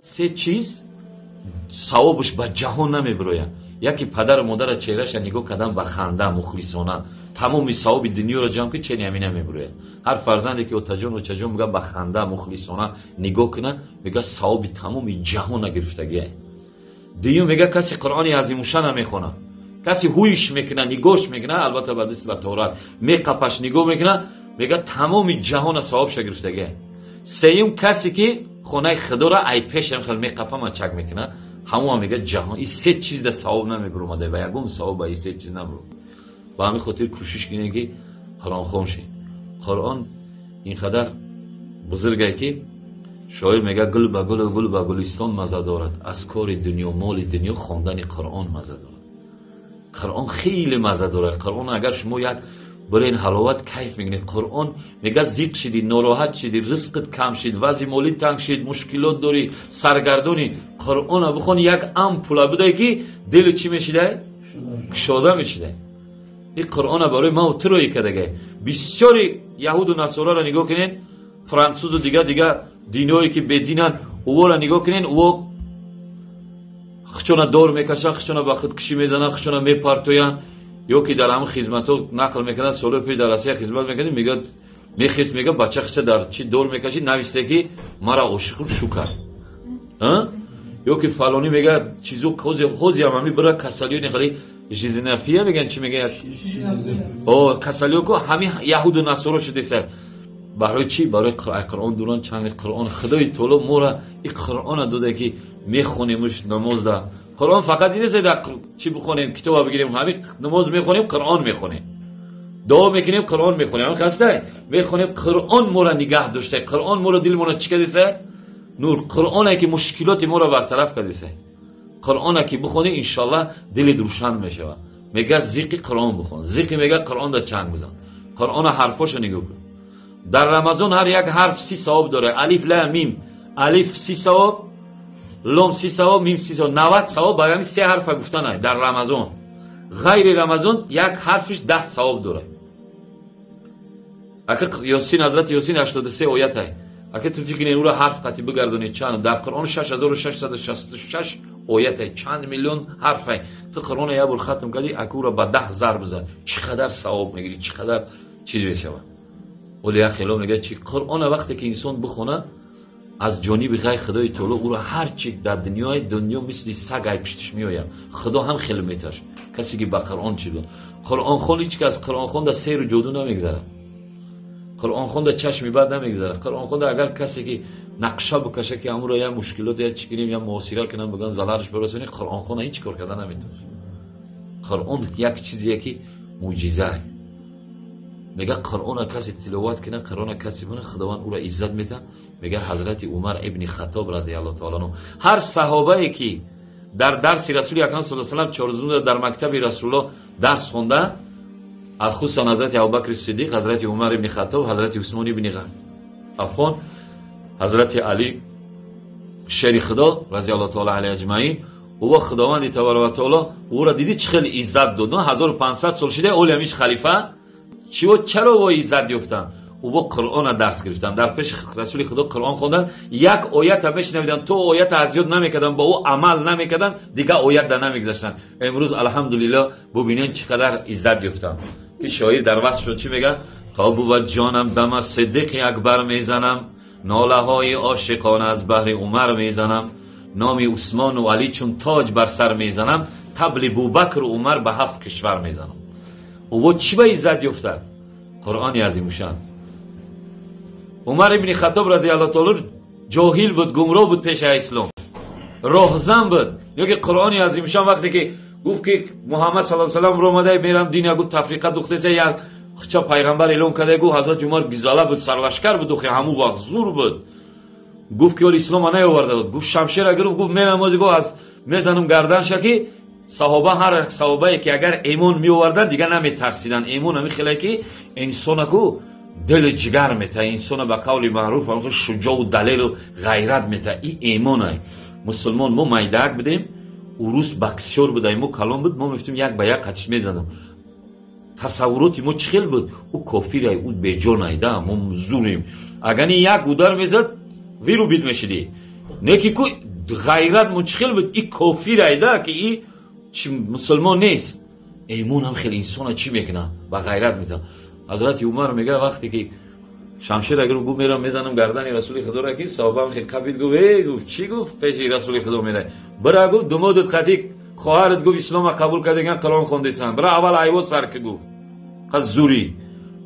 سه چیز ثوابش به جهان نمیبروید. یکی پدر و مادر چهرهش نگاه کردن به خنده مخلصانه تمام ثواب دنیا را جمع کنه چه نمی نمیبروید. هر فرزندی که اوتاجون میگه به خنده مخلصانه نگاه کنه میگه ثواب تمام جهان گرفتگیه. دیو میگه کسی قرآن عظیم‌الشان نمیخونه، کسی هویش میکنه نگاهش میکنه، البته به دست به تورات میقپش نگاه میکنه میگه تمام جهان ثوابش گرفتگیه. سوم کسی که خونه خدا را ای پیش خیلی میقپه ما چک میکنه همون میگه جهان. این سه چیز در ثواب نمیبره اومده و یگون ثواب به این سه چیز نمیبره. با همین خاطر کوشش کنید که قرآن خوان شید. قرآن اینقدر بزرگه که شاعر میگه گل به گل و گل به گلستان مزه دارد، از کار دنیا مال دنیا خواندن قرآن مزه دارد. قرآن خیلی مزه دارد. قرآن اگر شما یک برای این حلاوت کیف میگنید. قرآن میگه زیق شدی، ناراحت شدی، رزقت کم شد، وضع مالی تنگ شد، مشکلات داری، سرگردانی، قرآن بخون یک امپول بده که دل چی میشیده؟ شاده میشیده. این قرآن برای ما و تروی کدگه. بسیاری یهود و نصارا را نگاه کنین، فرانسوز و دیگه دینایی که بدینن او را نگاه کنین، او خچونا دور میکشن، خچونا با خود کشی میزنن، خچونا میپرتوین. یا که در همون خدمتو نقل میکنن سال پیش در آسیا خدمت میکنیم میگه میخیست میگه بچه خچه در چی دور میکشی نوشته که مرا عاشقم شو کرد. یا که فلانی میگه چیزو خوزی هم همی برای کسالیو نخلی ژیزنفیه میگن چی میگه او کسالیو که همین یهود و نصارا شده سر. برای چی؟ برای قرآن دوران چند قرآن خدای طولو مورا این قرآن داده که میخونیمش نماز ده. قرآن فقط این نیست در چی بخونیم کتاب بگیریم همین نماز میخونیم قرآن میخونیم، دعا میکنیم قرآن میخونیم، همین خسته میخونیم قرآن ما را نگه داشته. قرآن ما را دل ما را چی کردیسه؟ نور. قرآن که مشکلات ما را برطرف کردیسه. قرآن که بخونی انشالله دل روشن میشه. میگه زیقی قرآن بخون، زیقی میگه قرآن دا چنگ بزن. قرآن حرفاشو نگاه کن. در رمضان هر یک حرف 30 ثواب داره. الف لام میم، الف 30 ثواب، لام 30 ثواب، میم 30 ثواب، 90 ثواب. برای همین 3 حرف گفتن در رمضان. غیر رمضان یک حرفش 10 ثواب داره. اگه یاسین حضرت یاسین 83 آیت است. اگه تو فکر کنید اون را حرف قطعی بگردونید چند در قرآن 6666 آیت است، چند میلیون حرف است. تو قرآن یه بار ختم کردی اگه اون را به 10 ضرب بزن چقدر ثواب میگیری، چقدر چیز میشه. ولی خیلی میگه چی قرآن وقتی که انسان بخونه از جانب غیر خدای تعالی او را هر چی در دنیا مثل سگ ای پشتش میآید. خدا هم خیلی میتاش کسی که با قرآن چی بود. قرآن خوانی که از قرآن خوند سیر و جادو نمیگذره. قرآن خوند چشم بد نمیگذره. قرآن خوند اگر کسی که نقشه بکشه که امور یا مشکلات یا چی کنیم یا معاصره کنن بگن زلالش برسونی، قرآن خوند هیچ کار کردن نمیتونه. قرآن یک چیزیه که معجزه. میگه قرآن کسی تلاوت کنه، قرآن کسی بونه خداوند او را عزت میده. میگه حضرت عمر ابن خطاب رضی الله تعالی عنه هر صحابه ای که در درس رسول اکرم صلی الله علیه و سلم 4 روز در مکتب رسول الله درس خونده، خصوصا حضرت ابوبکر صدیق، حضرت عمر ابن خطاب، حضرت عثمان ابن عفان، حضرت علی شیر خدا رضی الله تعالی علیه اجمعین. او خداوند تبارک و تعالی او را دیدی چه خیلی عزت داد. 1500 سال شده اولی همیش خلیفه چرا و عزت یافتن؟ او قرآن درس گرفتن، در پیش رسول خدا قرآن خوندن، یک آیت هم نمیدن، تو آیت از یاد نمیکردن، با او عمل نمیکردن، دیگه آیت در نمیگذاشتن. امروز الحمدلله ببینین چقدر عزت یافتن. که شاعر در وصفش چی میگه؟ تا بود جانم دم از صدیق اکبر میزنم، ناله های عاشقان از بحر عمر میزنم، نام عثمان و علی چون تاج بر سر میزنم، طبل بوبکر و عمر به 7 کشور میزنم. او چی به عزت یافته؟ قرآن عظیم‌الشان. عمر ابن خطاب رضی الله تعالی جاهل بود، گمراه بود پیش اسلام، راهزن بود. یکی قرآن عظیم‌الشان وقتی که گفت که محمد صلی الله علیه و سلم رو اومده میرم دین، گفت تفریقه دختر یک خچا پیغمبر اعلام کرده، گفت حضرت عمر گزاله بود، سرلشکر بود، دختر همو وقت زور بود. گفت که اسلام نیاورده بود. گفت شمشیر اگر گفت می نمازی گفت از میزنم گردنش که صحابه هر صحابه که اگر ایمان می آوردن دیگه نمی ترسیدن. ایمان همی خیلی که انسان کو دل جگر میته، انسان به قول معروف هم شجاع و دلیل و غیرت میته. این ایمانه. مسلمان ما میدک بدیم، او روز بکسیور بودیم، ما کلام بود، ما میفتیم یک به یک قطش میزنم. تصوراتی ما چه خیلی بود او کافیره او به جا نیده ما مزدوریم اگر یک گودر میزد ویرو بید میشدی نه که غیرت ما چه خیلی بود این کافیره که این مسلمان نیست ایمون هم خیلی انسان چی میکنه با غیرت میتونه حضرت عمر میگه وقتی که شمشیر اگر گفت میرم میزنم گردن رسول خدا را که صحابه هم خیلی قبیل گفت چی گفت پیش رسول خدا میره برا گفت دمادت خطی خواهرت گفت اسلام قبول کردن قرآن خوندیسن برا اول ایوا سر که گفت خاص زوری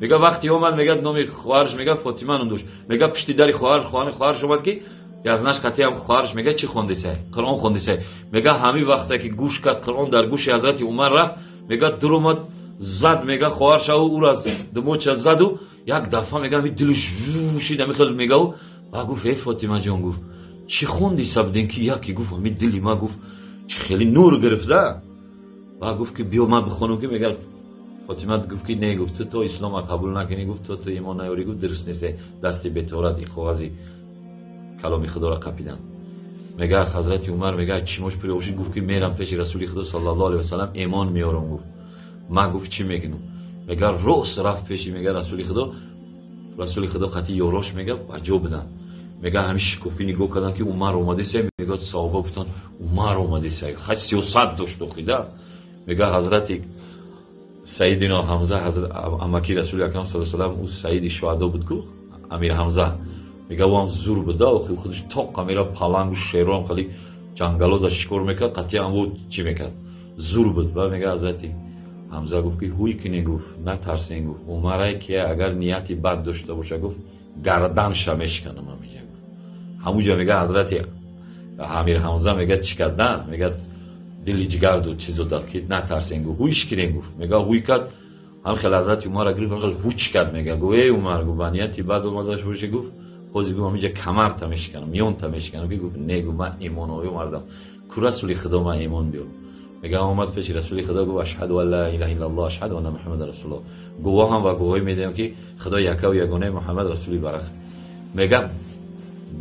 میگه وقتی اومد میگه نام خواهرش میگه فاطمه نوندوش میگه پشت در خواهرش اومد که یزنش خطی هم خواهرش میگه چی خوندیسه قرآن خوندیسه میگه همین وقتی که گوش کرد قرآن در گوش حضرت عمر رفت میگه درومت زد میگه خواهرش او را دموچ زد و یک دفعه میگه می دلش شید میخواد میگه و گفت ای فاطمه جان گفت چی خوندی سبدین که یکی گفت می دلی ما گفت چه خیلی نور گرفته گفت که بیا من بخونم که میگه فاطمه گفت که نه گفت تو اسلام قبول نکنی گفت تو ایمان نیاری گفت درست نیست دستی به تورات این کاغذی کلام خدا را قپیدن میگه حضرت عمر میگه چیموش پریوشید گفت که میرم پیش رسول خدا صلی الله علیه و سلم ایمان میارم گفت من گفت چی میگنم میگه روز رفت پیشی میگه رسول خدا خطی یاراش میگه عجب بدن میگه همیشه شکوفی نگاه کردن که عمر اومده سه میگه صحابه گفتن عمر اومده سه خیلی سیاست داشت خیده میگه حضرت سیدنا حمزه حضرت امکی رسول اکرم صلی الله علیه و سلم او سید شهدا بود گفت امیر حمزه میگه او هم زور بده و خودش تاق میره پلنگ و شیر هم خیلی جنگلا داشت شکار میکرد قطعی هم او چی میکرد زور بود و میگه حضرت حمزه گفت که هوی کنی گفت نه ترسین گفت عمره که اگر نیتی بد داشته باشه گفت گردن شمش کنم همیجا گفت همونجا میگه حضرت امیر حمزه میگه چی کرد نه میگه دلی جگر دو چیزو داد که نه ترسین گفت هویش کنی گفت میگه هوی کرد هم خیلی حضرت عمر گریف خیلی هوچ کرد میگه گفت ای عمر گفت نیتی بد اومده باشه گفت خوزی گفت همیجا کمر تمش کنم میون تمش کنم گفت نه گفت من ایمان آوردم کو رسول خدا من ایمان بیارم میگه اومد پیش رسول خدا گفت اشهد ان لا اله الا الله اشهد ان محمد رسول الله گواه هم و گواهی میدم که خدا یک و یگانه محمد رسول برخ میگه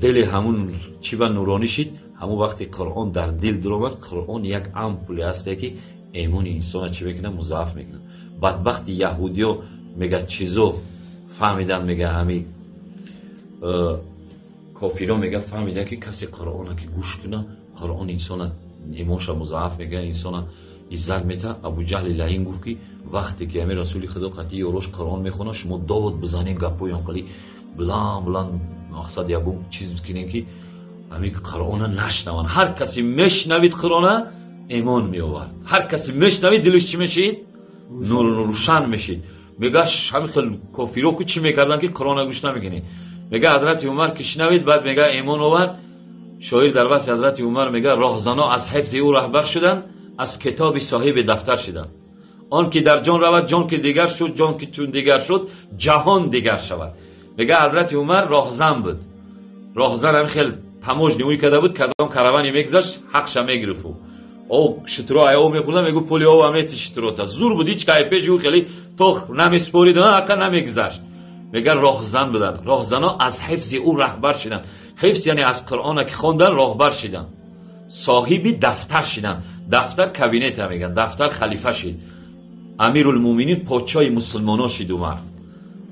دل همون چی با نورانی شد همون وقتی قرآن در دل درآمد قرآن یک امپولی هسته که ایمان انسان چی بکنه مضاعف میکنه بدبخت یهودیو میگه چیزو فهمیدن میگه همین کافرها میگه فهمیدن که کسی قرآن که گوش کنه قرآن انسان ایمانش مضاعف میگه انسان عزت میده ابو جهل لعین گفت که وقتی که امیر رسول خدا قطعی یاروش قرآن میخونه شما داد بزنین گپوی انقلی بلند مقصد یکم چیز کنین که همین قرآن نشنون هر کسی میشنوید قرآن ایمان میآورد هر کسی میشنوید دلش چی میشید نور روشن میشید میگه همین خیلی کافرها کو چی میکردن که قرآن گوش نمیکنین میگه حضرت عمر که شنوید بعد میگه ایمان آورد شاعر در وصف حضرت عمر میگه راهزنا از حفظ او رهبر شدن از کتاب صاحب دفتر شدن آن که در جان رود جان که دیگر شد جان که چون دیگر شد جهان دیگر شود میگه حضرت عمر راهزن بود راهزن هم خیلی تماج نیوی کرده بود کدام کاروانی میگذشت حقش میگرفت او شترو ایو میخوردن میگه پولی او امیت شترو تا زور بود هیچ که پیش او خیلی تخ نمیسپورید حقا نمیگذشت میگه راهزن بودن راهزنا از حفظ او رهبر شدن حفظ یعنی از قرآن که خوندن راهبر شدن صاحبی دفتر شدن دفتر کابینت هم میگن دفتر خلیفه شد امیرالمومنین پادشاه مسلمانان شد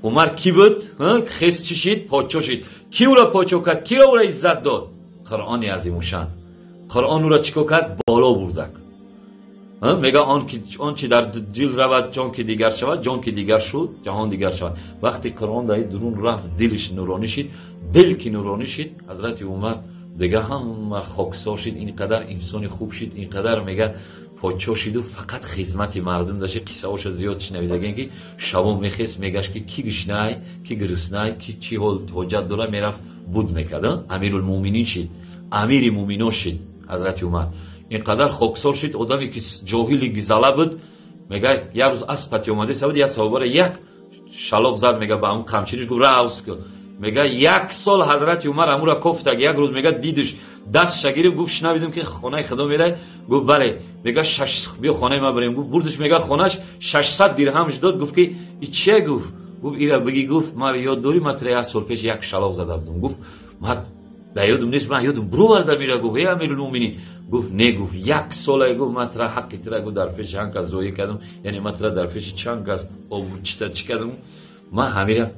عمر کی بود خیس چی شد پادشاه شد کی او را پادشاه کرد کی او را عزت داد قرآن عظیم الشان قرآن او را چیکار کرد بالا بردک میگه آن چی در دل رود جان که دیگر شود جان که دیگر شد جهان دیگر شود وقتی قرآن در درون رفت دلش نورانی شد دل که نورانی شد حضرت عمر دیگه هم خاکسار شد اینقدر انسان خوب شد اینقدر میگه پادشاه شد و فقط خدمت مردم داشت قصه هاش زیاد شنیدگی که شب میخست میگشت که کی گشنه کی گرسنه کی چی حاجت داره میرفت بود میکرد امیرالمومنین شد امیر مومنان شد حضرت عمر اینقدر خاکسار شد آدمی که جاهل گزاله بود میگه یک روز اسبت اومده سعود یا صحابه یک شلاق زد میگه با اون قمچینش گفت راوس کن میگه یک سال حضرت عمر امورا کفت یک روز میگه دیدش دست شگیری گفت شنیدم که خانه خدا میره گفت بله میگه بیا خانه ما بریم گفت بردش میگه خانهش 600 درهمش داد گفت که این چیه گفت ایرا بگی گفت ما یاد داری ما 3 سال پیش یک شلاق زده بودم گفت ما در یادم نیست، من یادم برآورده میره گفت ای امیرالمومنین، گفت نه، گفت یک ساله، گفت من ترا حقی ترا گفت در پیش چند کس زویه کردم، یعنی من ترا در پیش چند کس چی کردم، من همیشه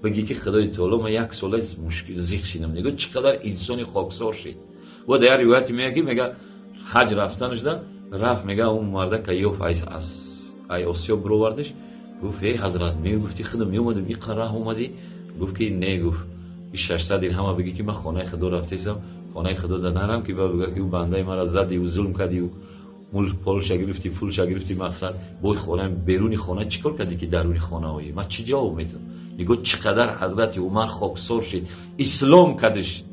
بگی که خدای تعالی من یک ساله مشکل زیخ شدم، نگو چقدر انسانی خاکسار شد. و در روایت میگه حج رفتنش ده رفت، میگه اون مرده که یوف ای آسیا برآوردش، گفت ای حضرت میگفتی خودم میومدم این قرار اومدی؟ گفت که نه، گفت این 600 درهم بگی که من خانه خدا رفتم، خانه خدا در نرم که بگه که او بنده مرا زدی و ظلم کردی و مول پولش گرفتی، پولش گرفتی، مقصد بوی خانه بیرونی خانه چیکار کردی که درونی خانه آیی؟ من چی جواب میدم؟ میگه چقدر حضرت عمر خاکسار شد، اسلام کدش.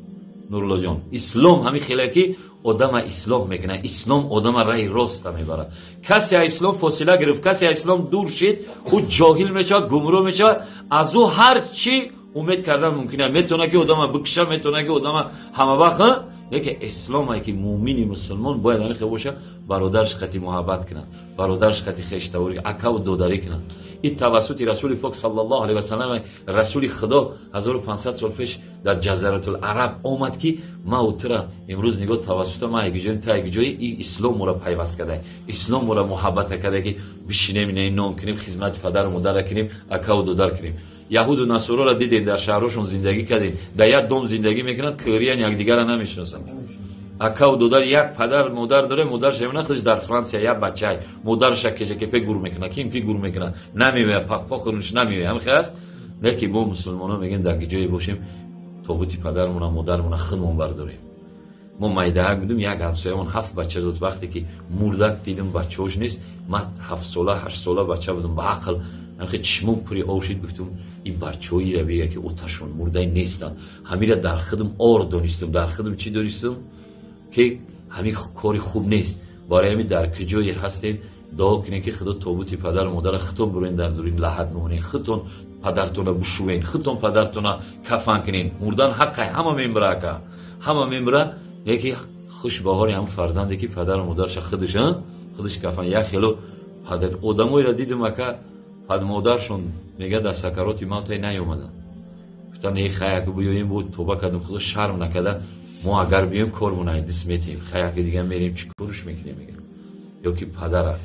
نورالله جان، اسلام همین خیلی که آدم اسلام میکنه، اسلام آدم راه راست میبره. کسی اسلام فاصله گرفت، کسی اسلام دور شد، او جاهل میشه، گمراه میشه، از او هر چی امید کردن ممکنه، میتونه که آدم بکشه، میتونه که آدم همه وقت یکی اسلام که مومنی مسلمان باید همین باشه، برادرش خطی محبت کنه، برادرش خطی خشتواری اکا و دوداری کنه. این توسط رسول پاک صلی الله علیه و سلم، رسول خدا 1500 سال پیش در جزیره العرب آمد که ما و ترا امروز نگاه توسط ما یک جایی این اسلام را پیوست کرده، اسلام را محبت کرده که بشینیم این نام کنیم، خدمت پدر و مادر کنیم، اکا و دودار کنیم. یهود و نصارا را دیدین در شهرشون زندگی کردین، در یک دام زندگی میکنن، کریان یکدیگر را نمیشناسن. اکا و دودار یک پدر مادر داره، مادرش همین خودش در فرانسه یک بچه مادرش که گور میکنه، کیم کی گور میکنه نمیوه، پاخونش نمیوه، همین خاص. لیکن ما مسلمانان میگیم در جایی باشیم تابوت پدرمون و مادرمون خودمون برداریم. ما میده بودیم، یک همسایه‌مون 7 بچه داشت، وقتی که مرده دیدم بچه‌اش نیست، من 7 ساله 8 ساله بچه بودم، با عقل همین چشمم پری آوشید، گفتم این بچه‌ای را بگه که اوتشون مرده نیستن، همین را در خودم آر دانستم، در خودم چی دانستم که همین کاری خوب نیست. برای همین در کجایی هستین دعا کنین که خدا تابوت پدر و مادر خودتون برین در دورین لحد مونین، خودتون پدرتون بشوین، خودتون پدرتون کفن کنین. مردن حق همه میمره، که همه میمره. یکی خوش بهاری هم فرزندی که پدر و مادرش خودش کفن. یک خیلو پدر آدمایی را دیدم که پدر مادرشون میگه در سکرات موت نیومدن، گفتن ای خیلی که بیاییم بود توبه کردم، خدا شرم نکرده، ما اگر بیایم کارمون دست میتیم، خیلی که دیگه میریم چی کارش میکنیم، میگه یا که پدره